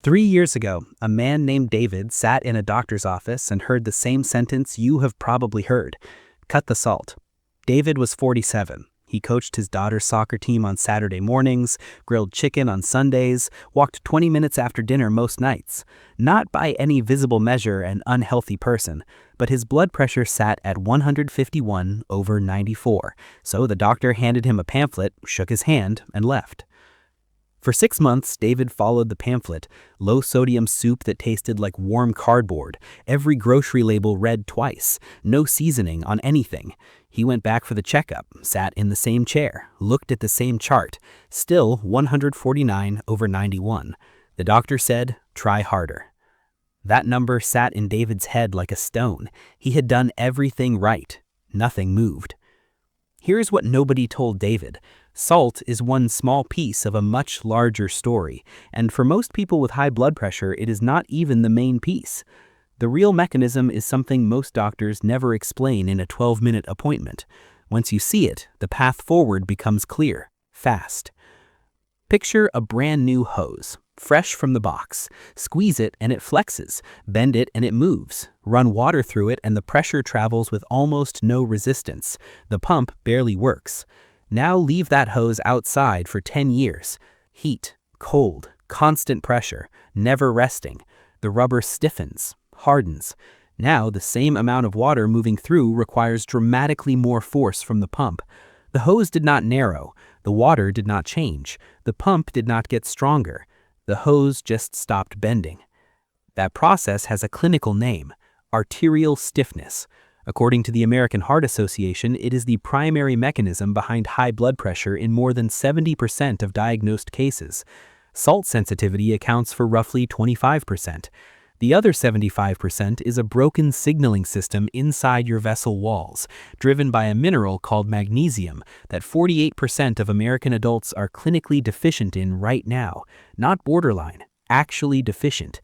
3 years ago, a man named David sat in a doctor's office and heard the same sentence you have probably heard: cut the salt. David was 47. He coached his daughter's soccer team on Saturday mornings, grilled chicken on Sundays, walked 20 minutes after dinner most nights. Not by any visible measure an unhealthy person, but his blood pressure sat at 151/94. So the doctor handed him a pamphlet, shook his hand, and left. For 6 months, David followed the pamphlet: low-sodium soup that tasted like warm cardboard, every grocery label read twice, no seasoning on anything. He went back for the checkup, sat in the same chair, looked at the same chart, still 149/91. The doctor said, "Try harder." That number sat in David's head like a stone. He had done everything right. Nothing moved. Here's what nobody told David. Salt is one small piece of a much larger story, and for most people with high blood pressure, it is not even the main piece. The real mechanism is something most doctors never explain in a 12-minute appointment. Once you see it, the path forward becomes clear, fast. Picture a brand new hose, fresh from the box. Squeeze it and it flexes, bend it and it moves. Run water through it and the pressure travels with almost no resistance. The pump barely works. Now leave that hose outside for 10 years. Heat, cold, constant pressure, never resting. The rubber stiffens, hardens. Now the same amount of water moving through requires dramatically more force from the pump. The hose did not narrow. The water did not change. The pump did not get stronger. The hose just stopped bending. That process has a clinical name: arterial stiffness. According to the American Heart Association, it is the primary mechanism behind high blood pressure in more than 70% of diagnosed cases. Salt sensitivity accounts for roughly 25%. The other 75% is a broken signaling system inside your vessel walls, driven by a mineral called magnesium that 48% of American adults are clinically deficient in right now. Not borderline, actually deficient.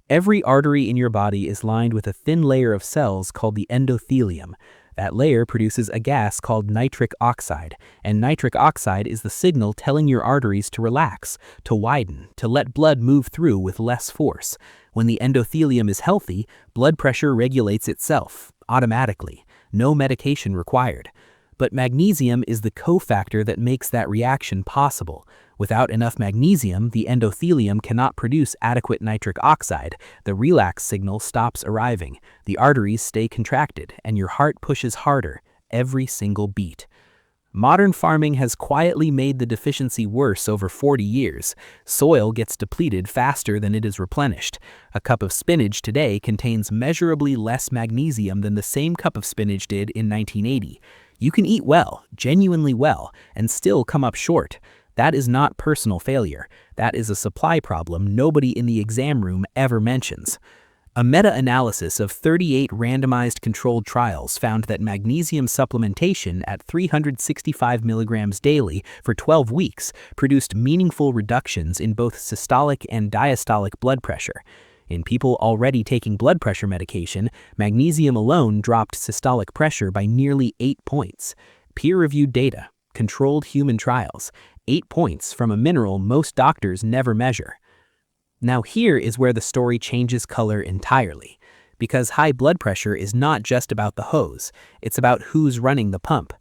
Every artery in your body is lined with a thin layer of cells called the endothelium. That layer produces a gas called nitric oxide, and nitric oxide is the signal telling your arteries to relax, to widen, to let blood move through with less force. When the endothelium is healthy, blood pressure regulates itself, automatically. No medication required. But magnesium is the cofactor that makes that reaction possible. Without enough magnesium, the endothelium cannot produce adequate nitric oxide. The relax signal stops arriving. The arteries stay contracted, and your heart pushes harder every single beat. Modern farming has quietly made the deficiency worse over 40 years. Soil gets depleted faster than it is replenished. A cup of spinach today contains measurably less magnesium than the same cup of spinach did in 1980. You can eat well, genuinely well, and still come up short. That is not personal failure. That is a supply problem nobody in the exam room ever mentions. A meta-analysis of 38 randomized controlled trials found that magnesium supplementation at 365 milligrams daily for 12 weeks produced meaningful reductions in both systolic and diastolic blood pressure. In people already taking blood pressure medication, magnesium alone dropped systolic pressure by nearly 8 points. Peer-reviewed data, controlled human trials, 8 points from a mineral most doctors never measure. Now here is where the story changes color entirely. Because high blood pressure is not just about the hose, it's about who's running the pump.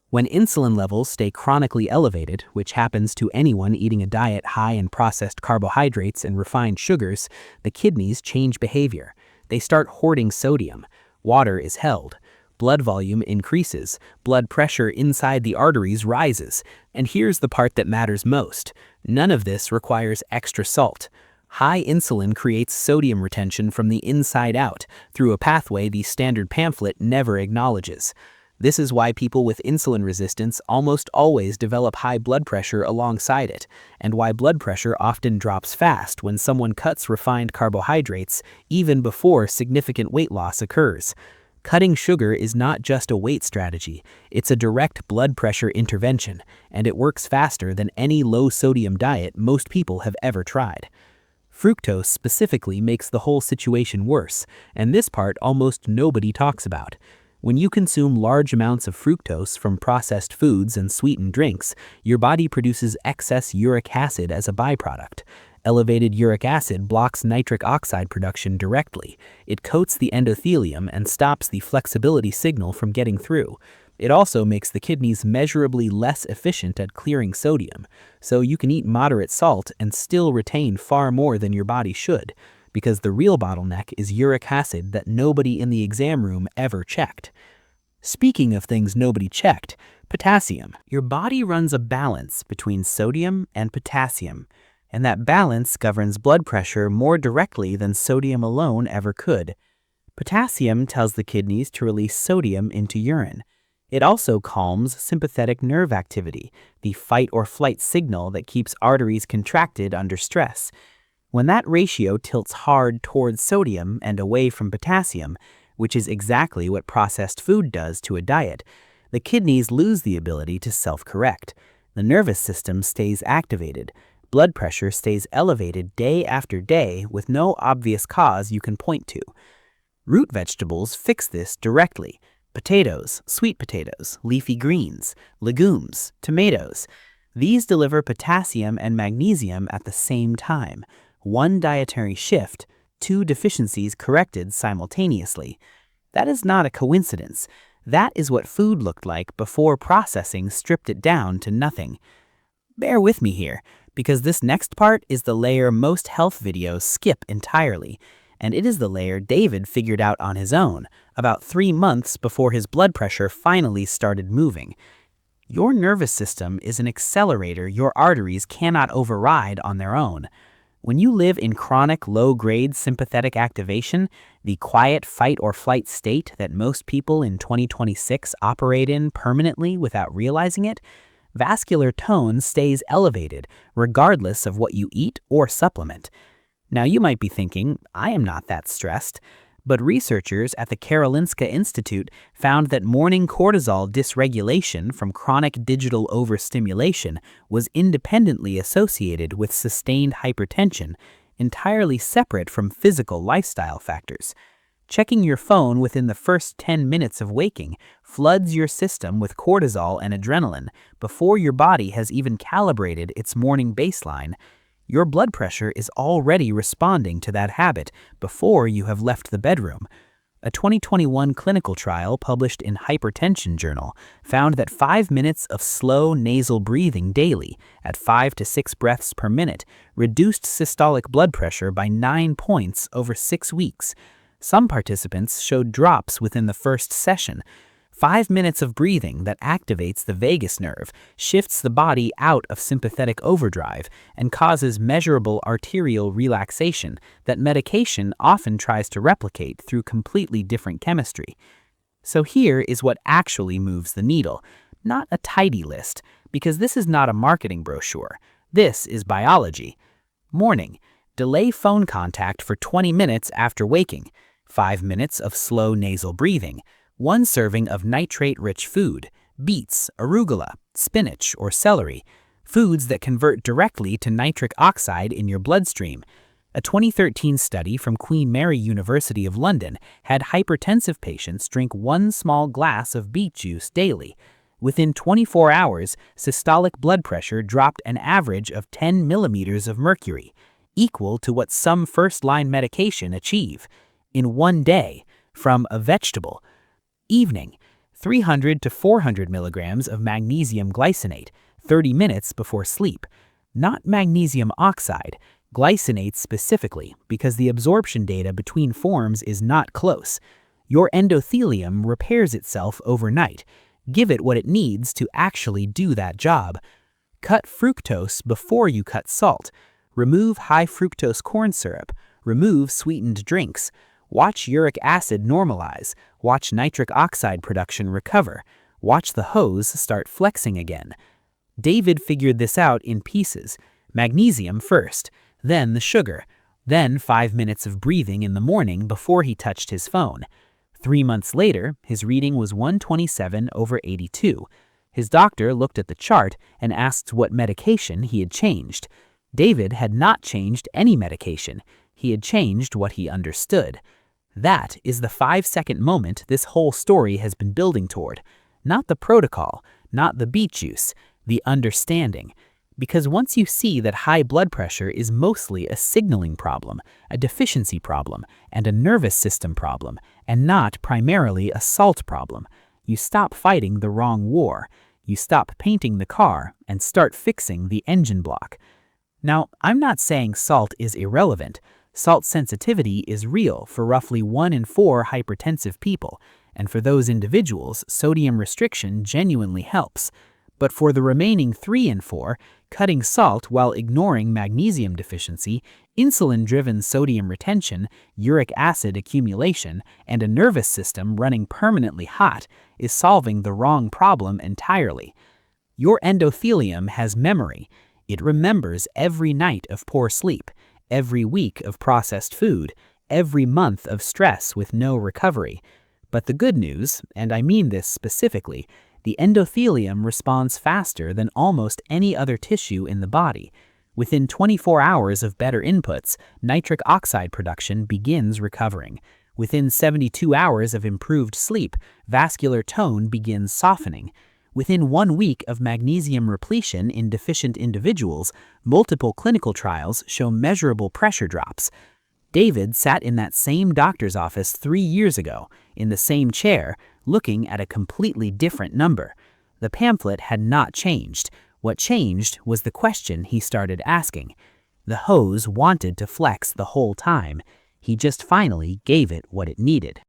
When insulin levels stay chronically elevated, which happens to anyone eating a diet high in processed carbohydrates and refined sugars, the kidneys change behavior. They start hoarding sodium. Water is held. Blood volume increases. Blood pressure inside the arteries rises. And here's the part that matters most. None of this requires extra salt. High insulin creates sodium retention from the inside out through a pathway the standard pamphlet never acknowledges. This is why people with insulin resistance almost always develop high blood pressure alongside it, and why blood pressure often drops fast when someone cuts refined carbohydrates even before significant weight loss occurs. Cutting sugar is not just a weight strategy, it's a direct blood pressure intervention, and it works faster than any low-sodium diet most people have ever tried. Fructose specifically makes the whole situation worse, and this part almost nobody talks about. When you consume large amounts of fructose from processed foods and sweetened drinks, your body produces excess uric acid as a byproduct. Elevated uric acid blocks nitric oxide production directly. It coats the endothelium and stops the flexibility signal from getting through. It also makes the kidneys measurably less efficient at clearing sodium, so you can eat moderate salt and still retain far more than your body should, because the real bottleneck is uric acid that nobody in the exam room ever checked. Speaking of things nobody checked, potassium. Your body runs a balance between sodium and potassium, and that balance governs blood pressure more directly than sodium alone ever could. Potassium tells the kidneys to release sodium into urine. It also calms sympathetic nerve activity, the fight or flight signal that keeps arteries contracted under stress. When that ratio tilts hard towards sodium and away from potassium, which is exactly what processed food does to a diet, the kidneys lose the ability to self-correct. The nervous system stays activated. Blood pressure stays elevated day after day with no obvious cause you can point to. Root vegetables fix this directly. Potatoes, sweet potatoes, leafy greens, legumes, tomatoes. These deliver potassium and magnesium at the same time. One dietary shift, two deficiencies corrected simultaneously. That is not a coincidence. That is what food looked like before processing stripped it down to nothing. Bear with me here, because this next part is the layer most health videos skip entirely, and it is the layer David figured out on his own, about 3 months before his blood pressure finally started moving. Your nervous system is an accelerator your arteries cannot override on their own. When you live in chronic low-grade sympathetic activation, the quiet fight-or-flight state that most people in 2026 operate in permanently without realizing it, vascular tone stays elevated regardless of what you eat or supplement. Now you might be thinking, I am not that stressed, but researchers at the Karolinska Institute found that morning cortisol dysregulation from chronic digital overstimulation was independently associated with sustained hypertension, entirely separate from physical lifestyle factors. Checking your phone within the first 10 minutes of waking floods your system with cortisol and adrenaline before your body has even calibrated its morning baseline. Your blood pressure is already responding to that habit before you have left the bedroom. A 2021 clinical trial published in Hypertension Journal found that 5 minutes of slow nasal breathing daily at 5 to 6 breaths per minute reduced systolic blood pressure by 9 points over 6 weeks. Some participants showed drops within the first session. 5 minutes of breathing that activates the vagus nerve, shifts the body out of sympathetic overdrive, and causes measurable arterial relaxation that medication often tries to replicate through completely different chemistry. So here is what actually moves the needle, not a tidy list, because this is not a marketing brochure. This is biology. Morning. Delay phone contact for 20 minutes after waking. 5 minutes of slow nasal breathing. 1 serving of nitrate-rich food, beets, arugula, spinach, or celery, foods that convert directly to nitric oxide in your bloodstream. A 2013 study from Queen Mary University of London had hypertensive patients drink 1 small glass of beet juice daily. Within 24 hours, systolic blood pressure dropped an average of 10 millimeters of mercury, equal to what some first-line medication achieve, in 1 day, from a vegetable. Evening, 300 to 400 milligrams of magnesium glycinate, 30 minutes before sleep. Not magnesium oxide, glycinate specifically, because the absorption data between forms is not close. Your endothelium repairs itself overnight. Give it what it needs to actually do that job. Cut fructose before you cut salt. Remove high fructose corn syrup. Remove sweetened drinks. Watch uric acid normalize. Watch nitric oxide production recover. Watch the hose start flexing again. David figured this out in pieces. Magnesium first, then the sugar, then 5 minutes of breathing in the morning before he touched his phone. 3 months later, his reading was 127/82. His doctor looked at the chart and asked what medication he had changed. David had not changed any medication. He had changed what he understood. That is the 5-second moment this whole story has been building toward. Not the protocol, not the beet juice, the understanding. Because once you see that high blood pressure is mostly a signaling problem, a deficiency problem, and a nervous system problem, and not primarily a salt problem, you stop fighting the wrong war. You stop painting the car and start fixing the engine block. Now, I'm not saying salt is irrelevant. Salt sensitivity is real for roughly 1 in 4 hypertensive people, and for those individuals, sodium restriction genuinely helps. But for the remaining 3 in 4, cutting salt while ignoring magnesium deficiency, insulin-driven sodium retention, uric acid accumulation, and a nervous system running permanently hot is solving the wrong problem entirely. Your endothelium has memory. It remembers every night of poor sleep, every week of processed food, every month of stress with no recovery. But the good news, and I mean this specifically, the endothelium responds faster than almost any other tissue in the body. Within 24 hours of better inputs, nitric oxide production begins recovering. Within 72 hours of improved sleep, vascular tone begins softening. Within 1 week of magnesium repletion in deficient individuals, multiple clinical trials show measurable pressure drops. David sat in that same doctor's office 3 years ago, in the same chair, looking at a completely different number. The pamphlet had not changed. What changed was the question he started asking. The hose wanted to flex the whole time. He just finally gave it what it needed.